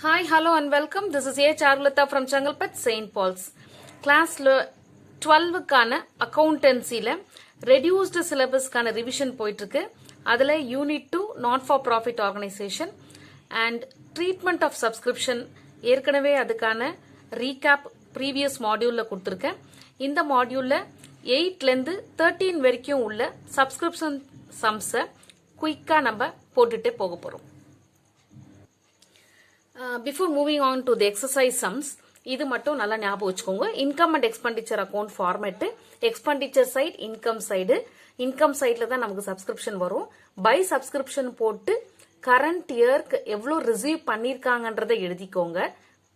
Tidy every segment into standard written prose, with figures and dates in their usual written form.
Hi, hello and welcome. This is A. Charulata from Changalpet, St. Paul's. Class 12 கான accountancyல reduced syllabus கான revision போயிட்டு இருக்கு. அதுல unit 2 not for profit organization and treatment of subscription ஏற்கனவே அதுக்கான recap previous moduleல கொடுத்திருக்கேன். இந்த moduleல 8ல இருந்து 13 வரைக்கும் உள்ள subscription sums குயிக்கா நம்ம போட்டுட்டே போக போறோம். Before moving on to the exercise sums, இது மட்டும் நல்லா ஞாபகம் வச்சுக்கோங்க. Income and expenditure account format, expenditure side, income side. Income சைட்ல தான் நமக்கு சப்ஸ்கிரிப்ஷன் வரும். பை சப்ஸ்கிரிப்ஷன் போட்டு கரண்ட் இயர்க்கு எவ்வளோ ரிசீவ் பண்ணிருக்காங்கன்றதை எழுதிக்கோங்க.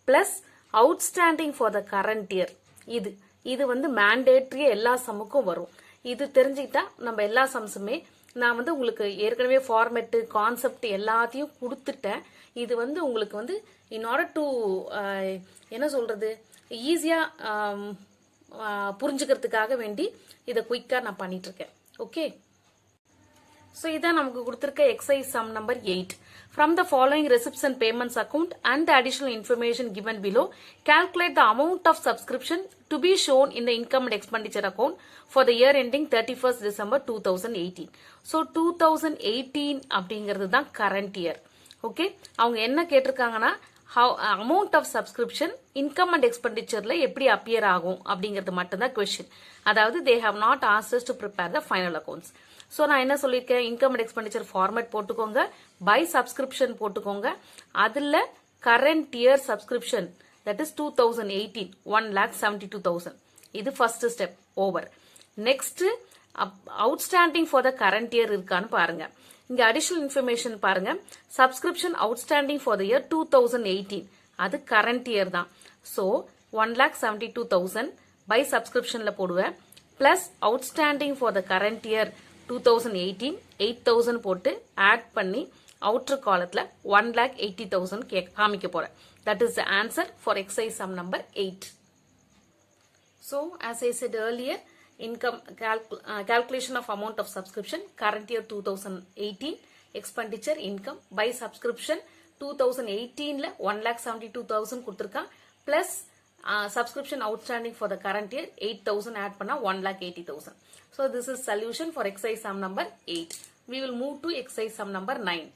Plus outstanding for the current year. இது வந்து மேண்டேட்ரி எல்லா சம்முக்கும் வரும். இது தெரிஞ்சுக்கிட்டா நம்ம எல்லா சம்ஸுமே நான் வந்து உங்களுக்கு ஏற்கனவே ஃபார்மேட்டு கான்செப்ட் எல்லாத்தையும் கொடுத்துட்டேன். இது வந்து உங்களுக்கு வந்து இன் ஆர்டர் டு என்ன சொல்றது ஈஸியா புரிஞ்சுக்கிறதுக்காக வேண்டி இதை குயிக்கா நான் பண்ணிட்டு இருக்கேன். ஓகே, ஸோ இதான் நமக்கு கொடுத்திருக்க exercise sum number 8. From the following receipts and payments account and the additional information given below, calculate the amount of subscription to be shown in the income and expenditure account for the year ending 31st December 2018. So 2018 அப்படிங்கிறது தான் current year. Okay, அவங்க என்ன கேட்டிருக்காங்கன்னா amount of subscription income and எக்ஸ்பெண்டிச்சர்ல எப்படி appear ஆகும் அப்படிங்கிறது மட்டும்தான் கொஸ்டின். அதாவது they have not asked to prepare the final accounts. So நான் என்ன சொல்லியிருக்கேன், இன்கம் அண்ட் எக்ஸ்பெண்டிச்சர் ஃபார்மேட் போட்டுக்கோங்க, பை சப்ஸ்கிரிப்ஷன் போட்டுக்கோங்க. அதுல current year subscription that is 2018 1,72,000. இது first step over. Next outstanding for the current year இருக்கான்னு பாருங்க. இங்க அடிஷனல் இன்ஃபர்மேஷன் பாருங்க. Subscription outstanding for the year 2018 அது கரண்ட் இயர் தான். ஸோ 1,72,000 பை சப்ஸ்கிரிப்ஷன்ல போடுவேன். Plus outstanding for the current year 2018 8,000 போட்டு add பண்ணி அவுட்டர் காலத்துல 1,80,000 காமிக்க போறேன். That is the answer for exercise sum number 8. So as I said earlier, income calculation of amount of subscription current year 2018, expenditure income by subscription 2018 ல 1,72,000 கொடுத்திருக்கான். plus subscription outstanding for the current year 8,000 add பண்ணா 1,80,000. so this is solution for exercise sum number 8. we will move to exercise sum number 9.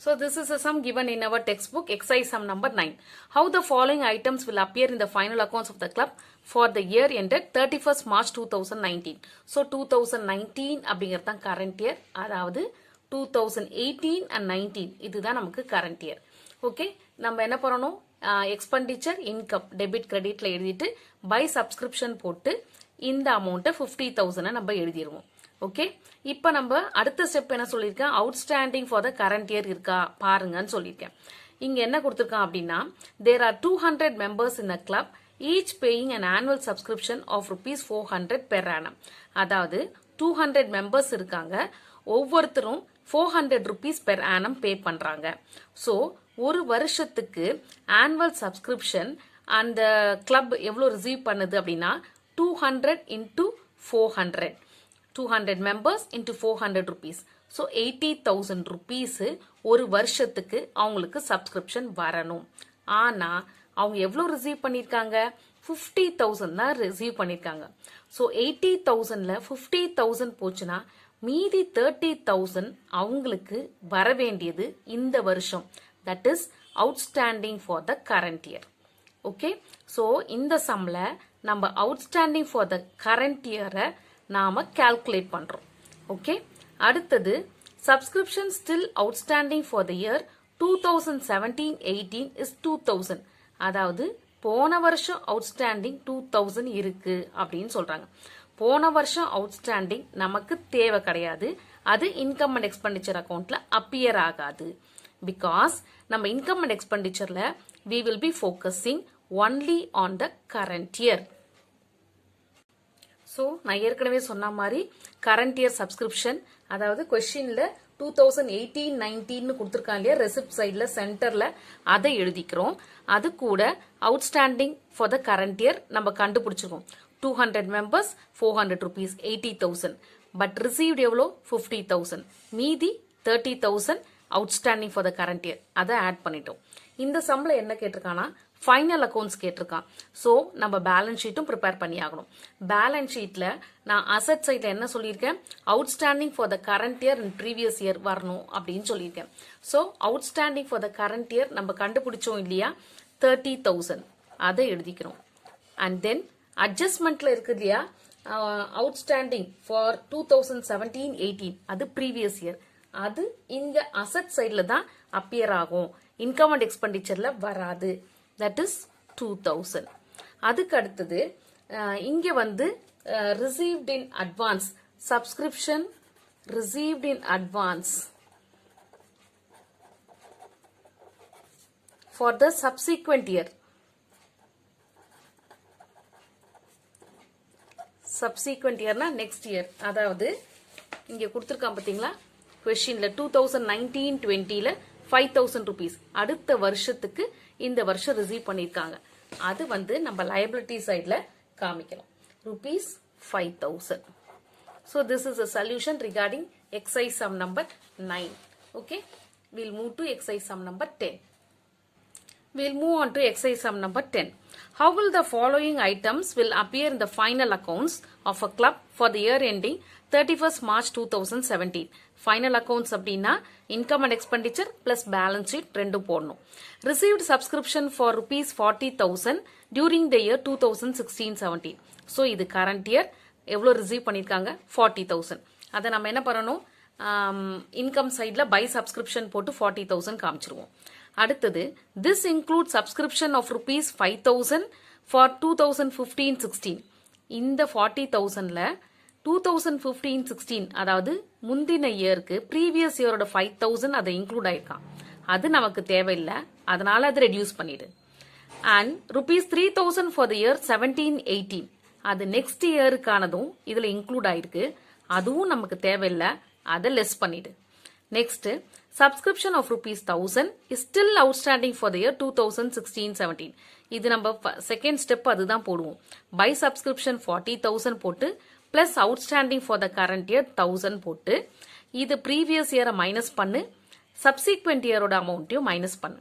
So this is a sum given in our textbook, exercise sum number 9. How the following items will appear in the final accounts of the club for the year ended 31st March 2019. So 2019 அப்படிங்கிறது தான் current year. அதாவது 2018 and 19 இதுதான் நமக்கு current year. Okay, நம்ம என்ன பண்ணணும், expenditure income debit கிரெடிட்ல எழுதிட்டு by subscription போட்டு இந்த அமௌண்ட்டை 50,000 நம்ம எழுதிடுவோம். ஓகே, இப்ப நம்ம அடுத்த ஸ்டெப் என்ன சொல்லியிருக்கேன், outstanding for the current year இருக்கா பாருங்கன்னு சொல்லியிருக்கேன். இங்க என்ன கொடுத்திருக்கான் அப்படின்னா, there are 200 members in the club, each paying an annual subscription of rupees 400 per annum. அதாவது 200 members இருக்காங்க, ஒவ்வொருத்தரும் 400 rupees per annum பே பண்றாங்க. ஸோ ஒரு வருஷத்துக்கு ஆனுவல் சப்ஸ்கிரிப்ஷன் அந்த கிளப் எவ்வளவு ரிசீவ் பண்ணுது அப்படின்னா 200 into 400. 200 members into 400 rupees. So 80,000 rupees ஒரு வருஷத்துக்கு அவங்களுக்கு சப்ஸ்கிரிப்ஷன் வரணும். ஆனா அவங்க எவ்வளவு ரிசீவ் பண்ணிருக்காங்க, 50,000 தான் ரிசீவ் பண்ணிருக்காங்க. So 80,000ல 50,000 போச்சுன்னா மீதி 30,000 அவங்களுக்கு வர வேண்டியது இந்த வருஷம். That is outstanding for the current year. Okay, so இந்த சம்ல நம்ம அவுட்ஸ்டாண்டிங் ஃபார் த கரண்ட் இயரை நாம கால்குலேட் பண்றோம். ஓகே, அடுத்தது subscription still outstanding for the year 2017-18 is 2,000. அதாவது போன வருஷம் அவுட்ஸ்டாண்டிங் 2,000 இருக்கு அப்படின்னு சொல்றாங்க. போன வருஷம் அவுட்ஸ்டாண்டிங் நமக்கு தேவை கிடையாது, அது இன்கம் அண்ட் எக்ஸ்பெண்டிச்சர் அக்கௌண்ட்ல அப்பியர் ஆகாது. பிகாஸ் நம்ம இன்கம் அண்ட் எக்ஸ்பெண்டிச்சர்ல we will be focusing only on the current year. So நான் ஏற்கனவே சொன்ன மாதிரி கரண்ட் இயர் சப்ஸ்கிரிப்ஷன், அதாவது கொஸ்டின்ல 2018-19 கொடுத்துருக்காங்க இல்லையா, ரெசிப்ட் சைட்ல சென்டர்ல அதை எழுதிக்கிறோம். அது கூட outstanding for the current year நம்ம கண்டுபிடிச்சிருக்கோம். 200 members 400 rupees 80,000. பட் ரிசீவ்ட் எவ்வளோ 50,000. மீதி 30,000 outstanding for the current year அதை ஆட் பண்ணிட்டோம். இந்த சம்ல என்ன கேட்டிருக்கானா ஃபைனல் அக்கௌண்ட்ஸ் கேட்டிருக்கான். ஸோ நம்ம பேலன்ஸ் ஷீட்டும் ப்ரிப்பேர் பண்ணி ஆகணும். பேலன்ஸ் ஷீட்ல நான் அசட் சைட்ல என்ன சொல்லியிருக்கேன், outstanding for the current year and previous year வரணும் அப்படின்னு சொல்லியிருக்கேன். So outstanding for the current year நம்ம கண்டுபிடிச்சோம் இல்லையா, 30,000 அதை எழுதிக்கிறோம். அண்ட் தென் அட்ஜஸ்ட்மெண்ட்ல இருக்கு இல்லையா, அவுட்ஸ்டாண்டிங் ஃபார் 2017-18 அது ப்ரீவியஸ் இயர், அது இங்க அசட் சைட்ல தான் அப்பியர் ஆகும், இன்கம் அண்ட் எக்ஸ்பெண்டிச்சர்ல வராது. That is 2000. அதுக்கு அடுத்தது இங்க வந்து received in advance, subscription received in advance for the subsequent year. Subsequent இயர்னா நெக்ஸ்ட் இயர், அதாவது இங்க கொடுத்துருக்கான் பாத்தீங்களா கொஸ்டின்ல 2019-20ல 5,000 rupees அடுத்த வருஷத்துக்கு இந்த வருஷம் ரிசீவ் பண்ணிருக்காங்க. அது வந்து நம்ம liability சைட்ல காமிக்கணும், ₹5,000. So this is a solution regarding exercise sum number 9. Okay, we'll move to exercise sum number 10. We'll move on to exercise sum number 10. How will the following items will appear in the final accounts of a club for the year ending 31st March 2017? Final accounts அப்படின்னா income and expenditure plus balance sheet ரெண்டும் போடணும். Received subscription for ₹40,000 during the year 2016-17. So இது current year எவ்வளோ receive பண்ணிருக்காங்க, 40,000. அதை நம்ம என்ன பண்ணணும், இன்கம் சைட்ல பை சப்ஸ்கிரிப்ஷன் போட்டு 40,000 காமிச்சிருவோம். அடுத்தது this includes subscription of ₹5,000 for 2015-16. இந்த 40,000ல 2015-16 அதாவது முந்தின இயருக்கு ப்ரீவியஸ் இயரோட 5,000 அதை இன்க்ளூட் ஆயிருக்கான், அது நமக்கு தேவையில்லை, அதனால அதை ரெடியூஸ் பண்ணிடு. அண்ட் ₹3,000 for the year 17-18 அது நெக்ஸ்ட் இயருக்கானதும் இதுல இன்க்ளூட் ஆயிருக்கு, அதுவும் நமக்கு தேவையில்லை, அதை லெஸ் பண்ணிடு. Next subscription of ₹1,000 is still outstanding for the year 2016-17. இது நம்ம செகண்ட் ஸ்டெப் அதுதான் போடுவோம். பை சப்ஸ்கிரிப்ஷன் 40,000 போட்டு plus outstanding for the current year 1,000 போட்டு இது ப்ரீவியஸ் இயரை மைனஸ் பண்ணு, சப்சீக்வெண்ட் இயரோட அமௌண்ட்டையும் மைனஸ் பண்ணு.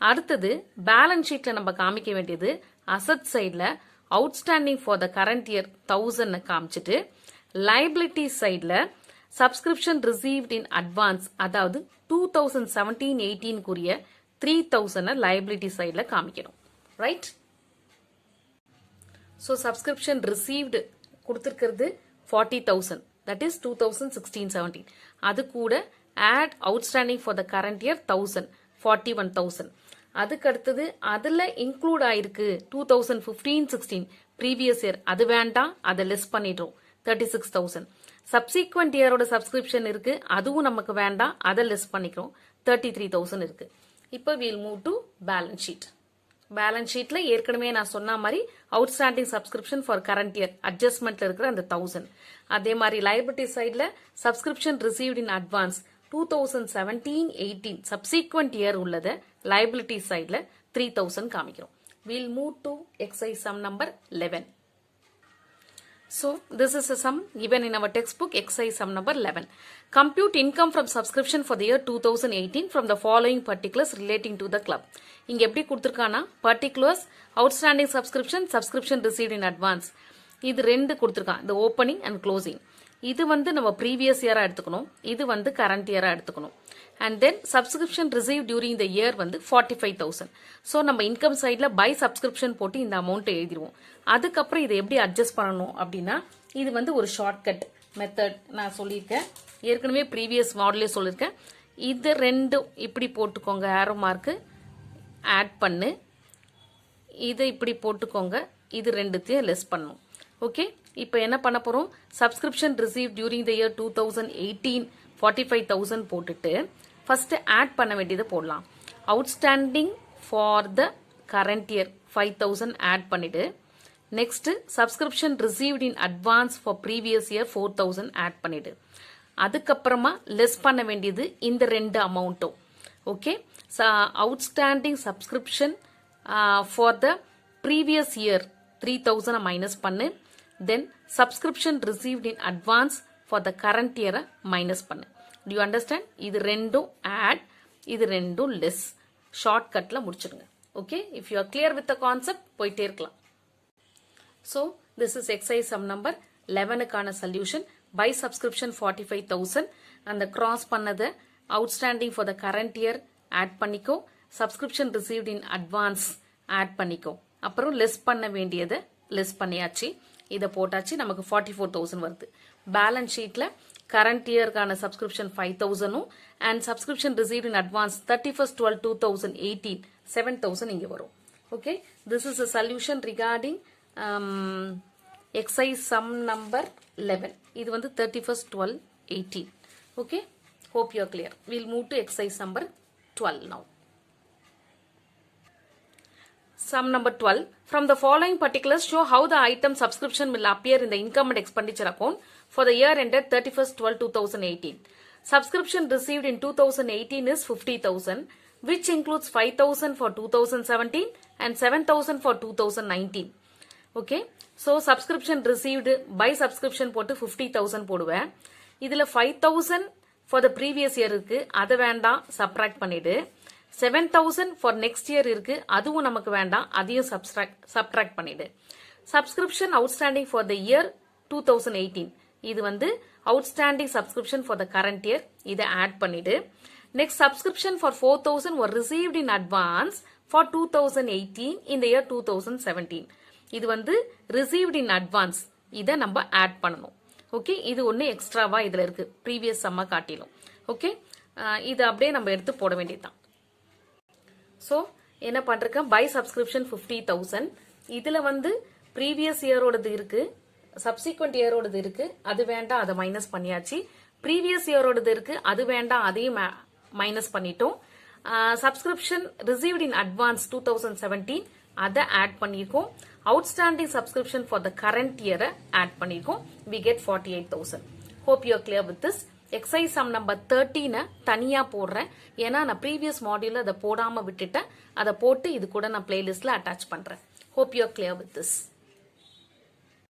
அடுத்தது பேலன்ஸ் ஷீட்ல நம்ம காமிக்க வேண்டியது அசட் சைட்ல outstanding for the current year 1,000 காமிச்சிட்டு, லைபிலிட்டி சைட்ல சப்ஸ்கிரிப்ஷன் ரிசீவ்ட் இன் அட்வான்ஸ் அதாவது 2017-18 குரிய 3,000 லைபிலிட்டி சைட்ல காமிக்கணும். ரைட்? ஸோ சப்ஸ்கிரிப்ஷன் ரிசீவ்டு கொடுத்துருக்கிறது 40,000, தட் இஸ் 2016-17. அது கூட at outstanding for the current year 1,000, 41,000. அதுக்கு அடுத்தது அதுல இன்க்ளூட் ஆயிருக்கு 2015-16 ப்ரீவியஸ் இயர், அது வேண்டாம், அதை லெஸ் பண்ணிடுறோம், 36,000. சப்சீக்வெண்ட் இயரோட சப்ஸ்கிரிப்ஷன் இருக்கு, அதுவும் நமக்கு வேண்டாம், அதை லெஸ் பண்ணிக்கிறோம், 33,000 இருக்கு. இப்போ we'll move to balance sheet. Balance ஷீட்ல ஏற்கனவே நான் சொன்ன மாதிரி outstanding subscription for current year அட்ஜஸ்ட்மெண்ட்ல இருக்கிற அந்த 1,000, அதே மாதிரி லைபிலிட்டி சைட்ல subscription received in advance 2017-18 subsequent year உள்ளத லைபிலிட்டி சைட்ல 3,000 காமிக்கிறோம். We'll move to exercise sum number 11. So this is a sum given in our textbook, exercise sum number 11. Compute income from subscription for the year 2018 from the following particulars relating to the club. இங்க எப்படி கொடுத்திருக்கானா particulars, outstanding subscription, subscription received in advance. இது ரெண்டு கொடுத்திருக்கான், the opening and closing. இது வந்து நம்ம previous year எடுத்துக்கணும், இது வந்து current year எடுத்துக்கணும். And then subscription received during the year வந்து 45,000. So நம்ம income sideல by subscription போட்டு இந்த amount எழுதிடுவோம். அதுக்கப்புறம் இதை எப்படி அட்ஜஸ்ட் பண்ணணும் அப்படின்னா, இது வந்து ஒரு ஷார்ட்கட் மெத்தட் நான் சொல்லியிருக்கேன், ஏற்கனவே ப்ரீவியஸ் மாடலே சொல்லியிருக்கேன். இது ரெண்டும் இப்படி போட்டுக்கோங்க, ஆரோ மார்க்கு ஆட் பண்ணு, இதை இப்படி போட்டுக்கோங்க, இது ரெண்டுத்தையும் லெஸ் பண்ணணும். ஓகே, இப்போ என்ன பண்ண போறோம், subscription receive during the year 2018 45,000 போட்டுட்டு ஃபர்ஸ்ட் ஆட் பண்ண வேண்டியதை போடலாம். Outstanding for the current year 5,000 add பண்ணிட்டு, next subscription received in advance for previous year 4,000 add பண்ணிடு. அதுக்கப்புறமா லெஸ் பண்ண வேண்டியது இந்த ரெண்டு அமௌண்ட்டும். Okay, outstanding subscription for the previous year 3,000 minus பண்ணு, then subscription received in advance for the current இயரை மைனஸ் பண்ணு. Do you understand? இது ரெண்டும் ஆட், இது ரெண்டும் லெஸ். ஷார்ட்கட்ல முடிச்சிடுங்க. Okay, if you are clear with the concept போயிட்டே இருக்கலாம். So this is exercise sum number 11க்கான சொல்யூஷன். பை சப்ஸ்கிரிப்ஷன் 45,000 அந்த கிராஸ் பண்ணதை outstanding for the current year add பண்ணிக்கோ, subscription received in advance add பண்ணிக்கோ, அப்புறம் லெஸ் பண்ண வேண்டியதை லெஸ் பண்ணியாச்சு. இதை போட்டாச்சு, நமக்கு 44,000 வருது. பேலன்ஸ் ஷீட்ல கரண்ட் இயர்க்கான subscription 5,000 and subscription received in advance 31/12/2018 7,000 இங்க வரும். Okay, this is a solution regarding exercise sum number 11. இது வந்து 31/12/18. Okay, hope you are clear. We'll move to exercise number 12 now. Sum number 12. From the following particulars, show how the item subscription will appear in the income and expenditure account for the year ended 31/12/2018. Subscription received in 2018 is 50,000, which includes 5,000 for 2017 and 7,000 for 2019. Okay, so subscription received by subscription போட்டு 50,000 போடுவேன். இதுல 5,000 for the previous year இருக்கு, அது வேண்டாம், subtract பண்ணிடு. 7,000 for next year இருக்கு, அதுவும் நமக்கு வேண்டாம், அதையும் subtract பண்ணிடு. Subscription outstanding for the year 2018, இது வந்து outstanding subscription for the current year, இதை add பண்ணிடு. Next, subscription for 4,000 were received in advance for 2018 in the year 2017. இது வந்து received in advance, இதை நம்ம add பண்ணணும். ஓகே, இது ஒன்று எக்ஸ்ட்ராவா இதுல இருக்கு, ப்ரீவியஸ் சம்ம காட்டிலும். ஓகே, இது அப்படியே நம்ம எடுத்து போட வேண்டியதுதான். ஸோ என்ன பண்றேன், பை சப்ஸ்கிரிப்ஷன் 50,000, இதுல வந்து ப்ரீவியஸ் இயரோடது இருக்கு, சப்சிக்வெண்ட் இயரோடது இருக்கு, அது வேண்டாம், அதை மைனஸ் பண்ணியாச்சு. ப்ரீவியஸ் இயரோடது இருக்கு, அது வேண்டாம், அதையும் மைனஸ் பண்ணிட்டோம். சப்ஸ்கிரிப்ஷன் ரிசீவ்ட் இன் அட்வான்ஸ் 2017 அதை ஆட் பண்ணிருக்கோம். Outstanding subscription for the current இயரை ஆட் பண்ணிருக்கோம். we get 48,000. hope you are clear with this. Exercise sum number 13 தனியா போடுறேன், ஏன்னா நான் ப்ரீவியஸ் மாடியூல் அதை போடாம விட்டுட்டேன். அதை போட்டு இது கூட நான் பிளேலிஸ்ட்ல அட்டாச் பண்றேன். hope you are clear with this.